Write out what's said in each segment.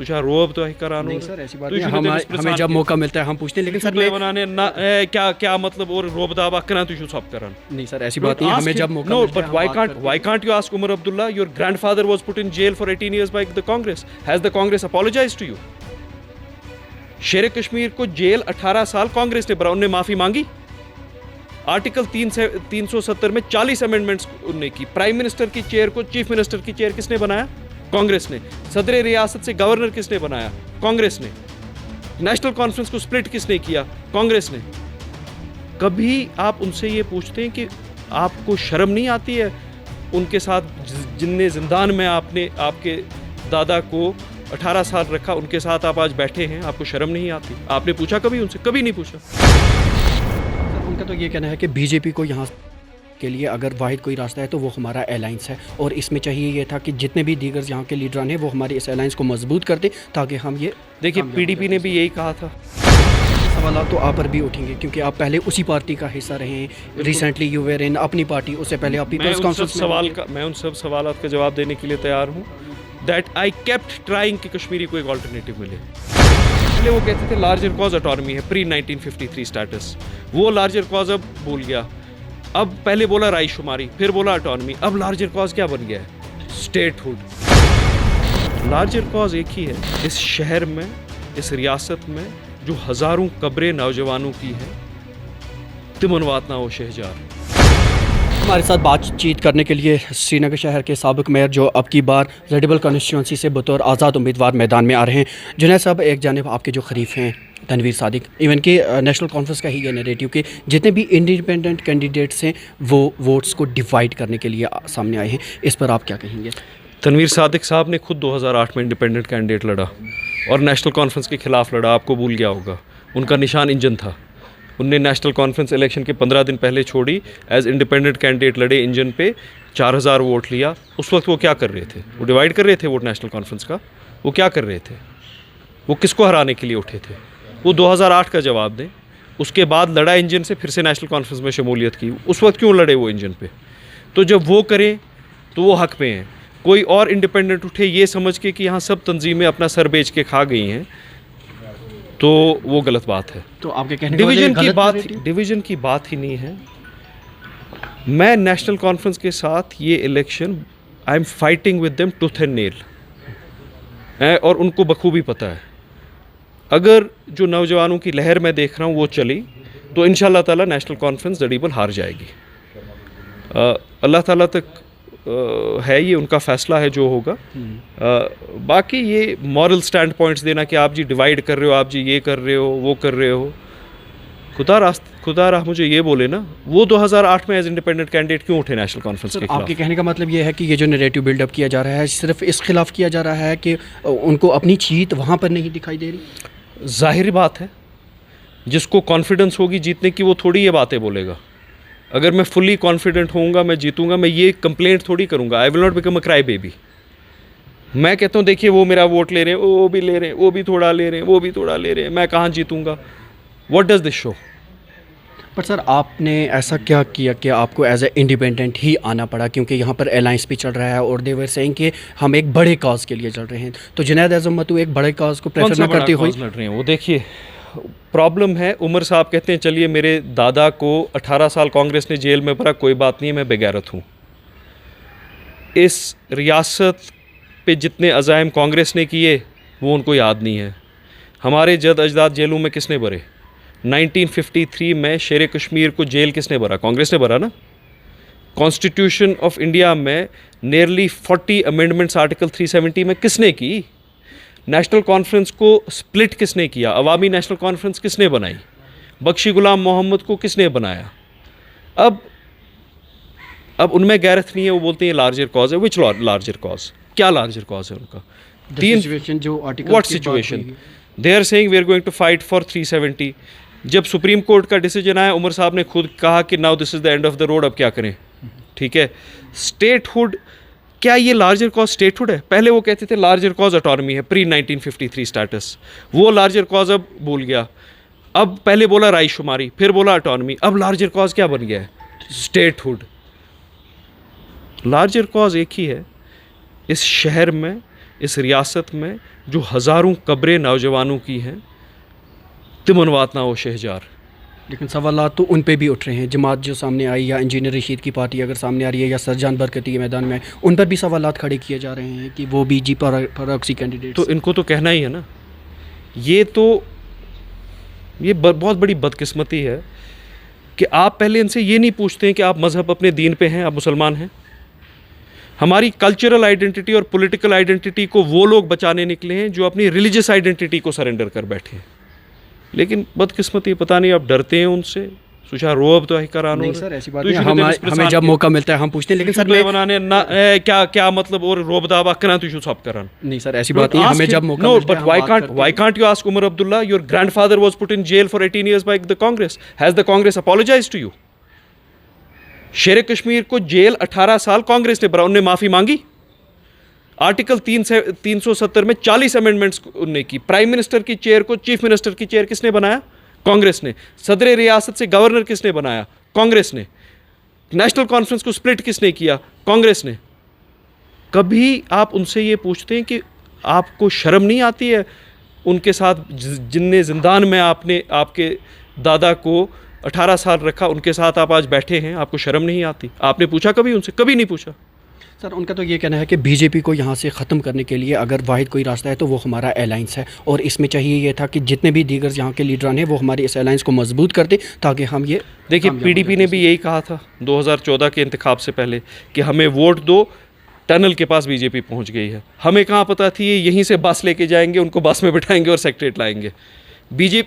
रोब तो करान नहीं सर ऐसी बात नहीं, हमें जब मौका मिलता है हम पूछते हैं, लेकिन सर मैं बनाने ना क्या मतलब और रोब दावा करा तुझे सब करान। नहीं सर ऐसी बात नहीं, हमें जब मौका मिलता है। But why can't you ask Umar Abdullah? Your grandfather was put in jail for 18 years by the Congress. Has the Congress apologized to you? शेर कश्मीर को जेल 18 साल कांग्रेस ने भरा, उन्हें माफी मांगी। आर्टिकल 370 में 40 अमेंडमेंट्स उन्होंने की। प्राइम मिनिस्टर की चेयर को चीफ मिनिस्टर की चेयर किसने बनाया? कांग्रेस ने। सदर रियासत से गवर्नर किसने बनाया? कांग्रेस ने। नेशनल कॉन्फ्रेंस को स्प्लिट किसने किया? कांग्रेस ने। कभी आप उनसे ये पूछते हैं कि आपको शर्म नहीं आती है उनके साथ जिनने जिंदान में आपके दादा को 18 साल रखा, उनके साथ आप आज बैठे हैं, आपको शर्म नहीं आती? आपने पूछा कभी उनसे? कभी नहीं पूछा। उनका तो ये कहना है कि बीजेपी को यहाँ के लिए अगर वाहिद कोई रास्ता है तो वो हमारा अलायंस है, और इसमें चाहिए ये था कि जितने भी दीगर यहाँ के लीडरान हैं वो हमारे इस अलायंस को मजबूत कर दे, ताकि हम ये देखिए पीडीपी ने भी यही कहा था। सवाल तो आप पर भी उठेंगे क्योंकि आप पहले उसी पार्टी का हिस्सा रहे हैं। रिसेंटली यू वेर इन अपनी पार्टी, उससे पहले आप पीपल्स कॉन्फ्रेंस मैं उन सब सवालों का जवाब देने के लिए तैयार हूँ। दैट आई केप्ट ट्राइंग कि कश्मीरी को एक ऑल्टरनेटिव मिले। पहले वो कहते थे लार्जर कॉज ऑटोनॉमी है, प्री 1953 स्टेटस, वो लार्जर कॉज अब भूल गया। अब पहले बोला राय शुमारी, फिर बोला ऑटोनॉमी, अब लार्जर कॉज क्या बन गया है? स्टेटहुड। लार्जर कॉज एक ही है इस शहर में, इस रियासत में जो हजारों कब्रें नौजवानों की है। तिमन वातना वो शहजार। हमारे साथ बातचीत करने के लिए श्रीनगर शहर के साबिक मेयर जो अब की बार रेडेबल कॉन्स्टिट्यूंसी से बतौर आज़ाद उम्मीदवार मैदान में आ रहे हैं। जुनैद साहब, एक जानिब आपके जो खरीफ हैं तनवीर सादिक, इवन कि नेशनल कॉन्फ्रेंस का ही ये नैरेटिव कि जितने भी इंडिपेंडेंट कैंडिडेट्स हैं वो वोट्स को डिवाइड करने के लिए सामने आए हैं, इस पर आप क्या कहेंगे? तनवीर सादिक साहब ने खुद 2008 में इंडिपेंडेंट कैंडिडेट लड़ा और नेशनल कॉन्फ्रेंस के खिलाफ लड़ा। आपको भूल गया होगा, उनका निशान इंजन था। उनने नेशनल कॉन्फ्रेंस इलेक्शन के 15 दिन पहले छोड़ी, एज इंडिपेंडेंट कैंडिडेट लड़े, इंजन पे 4000 वोट लिया। उस वक्त वो क्या कर रहे थे? वो डिवाइड कर रहे थे वोट नेशनल कॉन्फ्रेंस का। वो क्या कर रहे थे? वो किसको हराने के लिए उठे थे? वो 2008 का जवाब दें। उसके बाद लड़ा इंजन से, फिर से नेशनल कॉन्फ्रेंस में शमूलियत की। उस वक्त क्यों लड़े वो इंजन पे? तो जब वो करें तो वो हक पे हैं। कोई और इंडिपेंडेंट उठे ये समझ के कि यहाँ सब तंजीमें अपना सर बेच के खा गई हैं, तो वो गलत बात है। तो आपके कहने डिवीजन की बात ही नहीं है। मैं नेशनल कॉन्फ्रेंस के साथ ये election I am fighting with them tooth and nail, और उनको बखूबी पता है। अगर जो नौजवानों की लहर मैं देख रहा हूँ वो चली तो इंशाल्लाह ताला नेशनल कॉन्फ्रेंस जड़ीबल हार जाएगी। अल्लाह ताला तक है, ये उनका फैसला है जो होगा। बाकी ये मॉरल स्टैंड पॉइंट्स देना कि आप जी डिवाइड कर रहे हो, आप जी ये कर रहे हो, वो कर रहे हो, खुदा राह मुझे ये बोले ना, वो 2008 में एज इंडिपेंडेंट कैंडिडेट क्यों उठे नेशनल कॉन्फ्रेंस के खिलाफ? आपके कहने का मतलब ये है कि ये जो नैरेटिव बिल्डअप किया जा रहा है सिर्फ इस खिलाफ किया जा रहा है कि उनको अपनी जीत वहाँ पर नहीं दिखाई दे रही? जाहिर बात है, जिसको कॉन्फिडेंस होगी जीतने की वो थोड़ी ये बातें बोलेगा। अगर मैं फुली कॉन्फिडेंट होऊंगा, मैं जीतूंगा, मैं ये कंप्लेंट थोड़ी करूंगा। I will not become a cry baby. मैं कहता हूँ देखिए वो मेरा वोट ले रहे हैं, वो भी ले रहे हैं, वो भी थोड़ा ले रहे हैं, वो भी थोड़ा ले रहे हैं, मैं कहाँ जीतूंगा? What does this show? पर सर आपने ऐसा क्या किया कि आपको एज ए इंडिपेंडेंट ही आना पड़ा? क्योंकि यहाँ पर अलायंस भी चल रहा है और दे वर सेइंग कि हम एक बड़े काज के लिए चल रहे हैं। तो जुनैद अज़म एक बड़े काज को प्रेफर न करते हुए लड़ रहे हैं। वो देखिए प्रॉब्लम है, उमर साहब कहते हैं चलिए मेरे दादा को 18 साल कांग्रेस ने जेल में भरा, कोई बात नहीं है, मैं बेगैरत हूँ। इस रियासत पे जितने अज़ाइम कांग्रेस ने किए वो उनको याद नहीं है। हमारे जद अजदाद जेलों में किसने भरे? 1953 में शेर कश्मीर को जेल किसने भरा? कांग्रेस ने भरा ना। कॉन्स्टिट्यूशन ऑफ इंडिया में नियरली 40 अमेंडमेंट्स आर्टिकल 370 में किसने की? नेशनल कॉन्फ्रेंस को स्प्लिट किसने किया? अवामी नेशनल कॉन्फ्रेंस किसने बनाई? बख्शी गुलाम मोहम्मद को किसने बनाया? अब उनमें गैरत नहीं है, वो बोलते हैं लार्जर कॉज है। Which larger cause? क्या लार्जर कॉज है उनका? सिचुएशन जो article what situation? They are saying we are going to fight for 370। जब सुप्रीम कोर्ट का डिसीजन आया, उमर साहब ने खुद कहा कि now this is the end of the road, अब क्या करें? ठीक है, स्टेटहुड, क्या ये लार्जर कॉज स्टेटहुड है? पहले वो कहते थे लार्जर कॉज ऑटोनॉमी है, प्री 1953 स्टेटस, वो लार्जर कॉज अब भूल गया। अब पहले बोला राय शुमारी, फिर बोला ऑटोनॉमी, अब लार्जर कॉज क्या बन गया है? स्टेटहुड। लार्जर कॉज एक ही है इस शहर में इस रियासत में जो हज़ारों कब्रें नौजवानों की हैं तिमन वातना व शहजार। लेकिन सवालात तो उन पे भी उठ रहे हैं। जमात जो सामने आई या इंजीनियर रशीद की पार्टी अगर सामने आ रही है या सरजान बरकती के मैदान में उन पर भी सवालात खड़े किए जा रहे हैं कि वो भी जी प्रॉक्सी कैंडिडेट। तो इनको तो कहना ही है ना। ये बहुत बड़ी बदकिस्मती है कि आप पहले इनसे ये नहीं पूछते हैं कि आप मज़हब अपने दीन पे हैं, आप मुसलमान हैं। हमारी कल्चरल आइडेंटिटी और पॉलिटिकल आइडेंटिटी को वो लोग बचाने निकले हैं जो अपनी रिलीजियस आइडेंटिटी को सरेंडर कर बैठे हैं। लेकिन बदकिस्मती पता नहीं आप डरते हैं उनसे। सुशा रोब तो करानो नहीं सर, ऐसी बात नहीं। हमें जब मौका मिलता है हम पूछते हैं, लेकिन सर मैं बनाने ना क्या मतलब और रोब दावा करा तुझे सब करान। नहीं सर, ऐसी बात नहीं। हमें जब मौका मिलता है। But why can't you ask Umar Abdullah, your grandfather was put in jail for 18 years by the Congress. Has the Congress apologized to you? शेर कश्मीर को जेल 18 साल कांग्रेस ने भरा, उनने माफ़ी मांगी। आर्टिकल 370 में 40 अमेंडमेंट्स उनने की। प्राइम मिनिस्टर की चेयर को चीफ मिनिस्टर की चेयर किसने बनाया? कांग्रेस ने। सदर रियासत से गवर्नर किसने बनाया? कांग्रेस ने। नेशनल कॉन्फ्रेंस को स्प्लिट किसने किया? कांग्रेस ने। कभी आप उनसे ये पूछते हैं कि आपको शर्म नहीं आती है उनके साथ जिनने जिंदान में आपने आपके दादा को 18 साल रखा, उनके साथ आप आज बैठे हैं, आपको शर्म नहीं आती? आपने पूछा कभी उनसे? कभी नहीं पूछा। सर उनका तो ये कहना है कि बीजेपी को यहाँ से ख़त्म करने के लिए अगर वाहिद कोई रास्ता है तो वो हमारा अलायंस है, और इसमें चाहिए ये था कि जितने भी दीगर यहाँ के लीडरान हैं वो हमारे इस अलायंस को मजबूत कर दें ताकि हम ये देखिए पीडीपी ने भी यही कहा था 2014 के इंतखाब से पहले कि हमें वोट दो। टनल के पास बीजेपी पहुँच गई है। हमें कहाँ पता थी यहीं से बस लेके जाएंगे, उनको बस में बिठाएंगे और सेक्रेटरीट लाएंगे।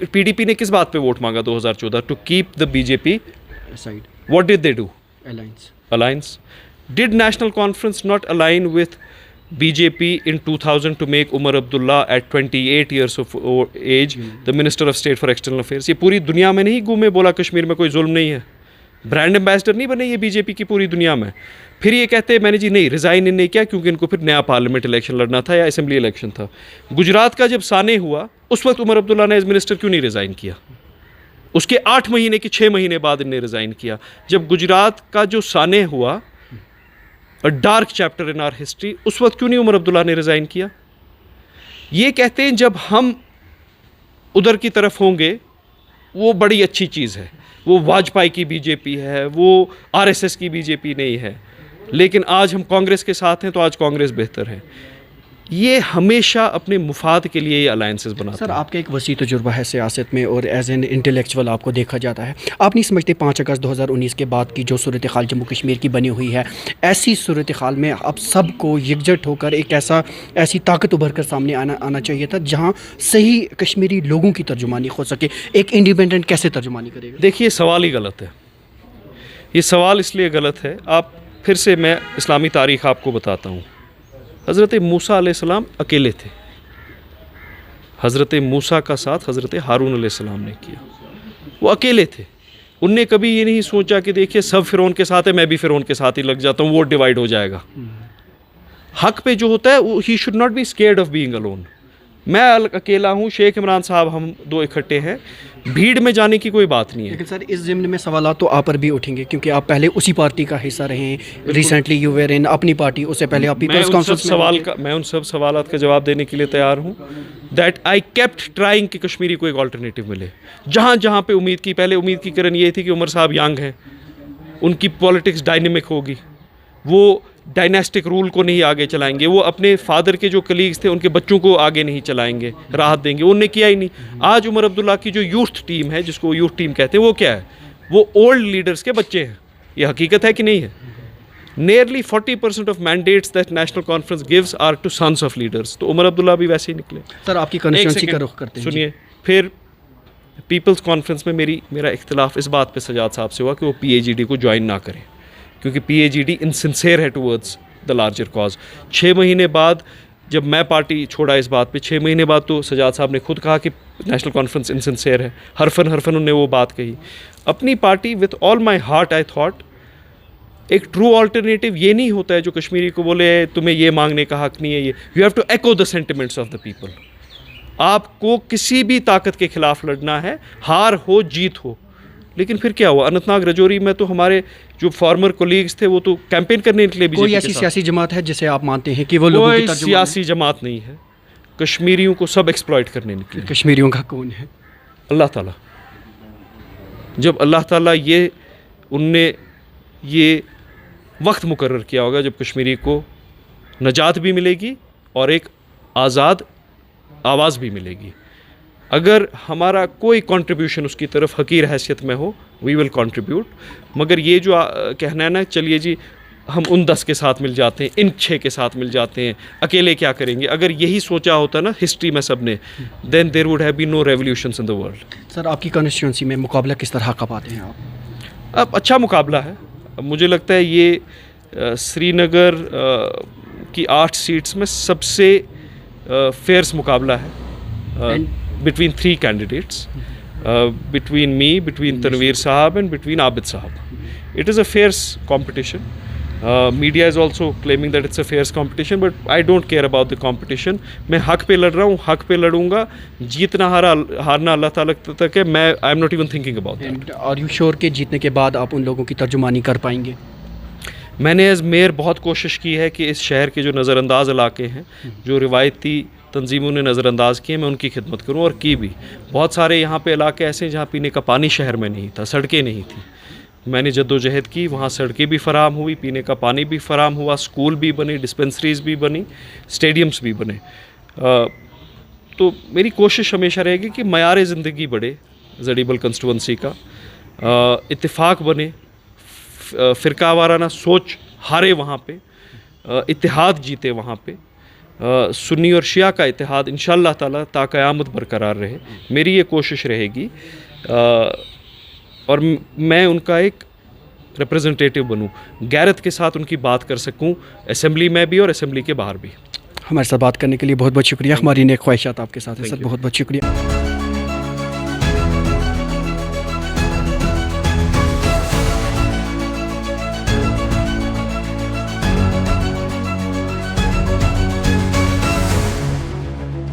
पीडीपी ने किस बात पे वोट मांगा 2014? To keep the BJP side. What did they do? Alliance. Did National Conference not align with BJP in 2000 to make Umar Abdullah at 28 years of age the Minister of State for External Affairs? ये पूरी दुनिया में नहीं घूमे बोला कश्मीर में कोई जुल्म नहीं है। ब्रांड एम्बेसडर नहीं बने ये बीजेपी की पूरी दुनिया में। फिर ये कहते हैं मैंने जी नहीं रिज़ाइन इन्हें किया क्योंकि इनको फिर नया पार्लियामेंट इलेक्शन लड़ना था या असेंबली इलेक्शन था। गुजरात का जब साने हुआ उस वक्त उमर अब्दुल्ला ने एज मिनिस्टर क्यों नहीं रिज़ाइन किया? उसके 8 महीने कि 6 महीने बाद इन्हें रिज़ाइन किया। जब गुजरात का जो साने हुआ a dark chapter in our history, उस वक्त क्यों नहीं उमर अब्दुल्ला ने रिज़ाइन किया? ये कहते हैं जब हम उधर की तरफ होंगे वो बड़ी अच्छी चीज़ है, वो वाजपेयी की बीजेपी है, वो आरएसएस की बीजेपी नहीं है, लेकिन आज हम कांग्रेस के साथ हैं तो आज कांग्रेस बेहतर है। ये हमेशा अपने मुफाद के लिए ये अलायंसेस बनाते हैं। सर आपका एक वसी तजुर्बा है सियासत में और एज एन इंटेलेक्चुअल आपको देखा जाता है। आप नहीं समझते 5 अगस्त 2019 के बाद की जो सूरत हाल जम्मू कश्मीर की बनी हुई है, ऐसी सूरत हाल में अब सबको यकजट होकर एक ऐसी ताकत उभर कर सामने आना चाहिए था जहाँ सही कश्मीरी लोगों की तर्जुमानी हो सके। एक इंडिपेंडेंट कैसे तर्जुमानी करेगा? देखिए सवाल ही गलत है। ये सवाल इसलिए गलत है, आप फिर से मैं इस्लामी तारीख़ आपको बताता हूँ। हज़रत मूसा अलैहिस्सलाम अकेले थे। हज़रत मूसा का साथ हज़रत हारून अलैहिस्सलाम ने किया। वो अकेले थे। उनने कभी ये नहीं सोचा कि देखिए सब फ़िरौन के साथ है, मैं भी फ़िरौन के साथ ही लग जाता हूँ, वोट डिवाइड हो जाएगा। हक पे जो होता है he should not be scared of being alone. मैं अकेला हूँ, शेख इमरान साहब हम दो इकट्ठे हैं, भीड़ में जाने की कोई बात नहीं है। लेकिन सर इस ज़िम्न में सवाल तो आप पर भी उठेंगे क्योंकि आप पहले उसी पार्टी का हिस्सा रहे हैं। रिसेंटली यू वेर इन अपनी पार्टी, उससे पहले आप पीपल्स कॉन्फ्रेंस मैं उन सब सवालों का जवाब देने के लिए तैयार हूँ। दैट आई केप्ट ट्राइंग कि कश्मीरी को एक ऑल्टरनेटिव मिले। जहाँ जहाँ पे उम्मीद की, पहले उम्मीद की किरण ये थी कि उमर साहब यंग हैं, उनकी पॉलिटिक्स डायनेमिक होगी, वो डायनेस्टिक रूल को नहीं आगे चलाएंगे, वो अपने फादर के जो कलीग्स थे उनके बच्चों को आगे नहीं चलाएंगे, राहत देंगे। उनने किया ही नहीं। आज उमर अब्दुल्ला की जो यूथ टीम है, जिसको यूथ टीम कहते हैं, वो क्या है? वो ओल्ड लीडर्स के बच्चे हैं। ये हकीकत है कि नहीं है? Nearly 40% of mandates that National Conference gives are to sons of leaders. तो उमर अब्दुल्ला भी वैसे ही निकले। सर आपकी कॉन्स्टिट्यूंसी का रुख करते हैं। सुनिए, फिर पीपल्स कॉन्फ्रेंस में मेरा इख्तिलाफ इस बात पे सजाद साहब से हुआ कि वो PAGD को ज्वाइन ना करें क्योंकि PAGD इनसिंसियर है टूवर्ड्स द लार्जर कॉज। 6 महीने बाद जब मैं पार्टी छोड़ा इस बात पे, 6 महीने बाद तो सजाद साहब ने खुद कहा कि नेशनल कॉन्फ्रेंस इनसिंसियर है। हरफन उन्होंने वो बात कही। अपनी party with all my heart I thought एक ट्रू ऑल्टरनेटिव ये नहीं होता है जो कश्मीरी को बोले तुम्हें ये मांगने का हक नहीं है। ये you have to echo the sentiments of the people. आपको किसी भी ताकत के खिलाफ लड़ना है, हार हो जीत हो। लेकिन फिर क्या हुआ? अनंतनाग रजौरी में तो हमारे जो फॉर्मर कोलीग्स थे वो तो कैंपेन करने निकले कोई बीजेपी ऐसी के साथ। सियासी जमात है जिसे आप मानते हैं कि वो लोगों की कोई तर्जुमान सियासी जमात नहीं है, कश्मीरियों को सब एक्सप्लॉइट करने निकले। है? कश्मीरियों का कौन है? अल्लाह ताला, जब अल्लाह ताला उनने ये वक्त मुकर्रर किया होगा जब कश्मीरी को नजात भी मिलेगी और एक आज़ाद आवाज़ भी मिलेगी। अगर हमारा कोई कंट्रीब्यूशन उसकी तरफ हकीर हैसियत में हो, वी विल कंट्रीब्यूट। मगर ये जो कहना है ना, चलिए जी हम उन 10 के साथ मिल जाते हैं, इन 6 के साथ मिल जाते हैं, अकेले क्या करेंगे, अगर यही सोचा होता ना हिस्ट्री में सब ने, then there would have been no revolutions in the world. Sir, आपकी कॉन्स्टिट्यूंसी में मुकाबला किस तरह का पाते हैं आप? अब अच्छा मुकाबला है। अब मुझे लगता है ये श्रीनगर की 8 सीट्स में सबसे फेयर्स मुकाबला है between 3 candidates, between me, between Tanvir sahab and between Abid sahab. It is a fierce competition. Media is also claiming that it's a fierce competition, but I don't care about the competition. मैं हक पे लड़ रहा हूँ, हक पे लड़ूंगा। जीतना हारना अल्लाह ताला तक है। मैं I am not even thinking about that. Are you sure के जीतने के बाद आप उन लोगों की तर्जुमानी कर पाएंगे? मैंने एज़ मेयर बहुत कोशिश की है कि इस शहर के जो नज़रअंदाज इलाके हैं, जो रिवायती तंजीमों ने नज़रअंदाज किए, मैं उनकी खिदमत करूं, और की भी। बहुत सारे यहाँ पे इलाके ऐसे हैं जहाँ पीने का पानी शहर में नहीं था, सड़कें नहीं थी। मैंने जद्दोजहद की, वहाँ सड़कें भी फराम हुई, पीने का पानी भी फराम हुआ, स्कूल भी बने, डिस्पेंसरीज़ भी बनी, स्टेडियम्स भी बने। तो मेरी कोशिश हमेशा रहेगी कि मयार ज़िंदगी बढ़े जडीबल कंस्टिट्यूंसी का, इत्तेफाक बने, फ़िरका वाराना सोच हारे वहाँ पे, इत्तेहाद जीते वहाँ पे, सुन्नी और शिया का इत्तेहाद इंशाअल्लाह ताला ता क़यामत बरकरार रहे। मेरी ये कोशिश रहेगी, और मैं उनका एक रिप्रेजेंटेटिव बनूं, गैरत के साथ उनकी बात कर सकूं, असेंबली में भी और असेंबली के बाहर भी। हमारे साथ बात करने के लिए बहुत बहुत शुक्रिया। हमारी नेक ख्वाहिशात आपके साथ है सर, बहुत बहुत शुक्रिया।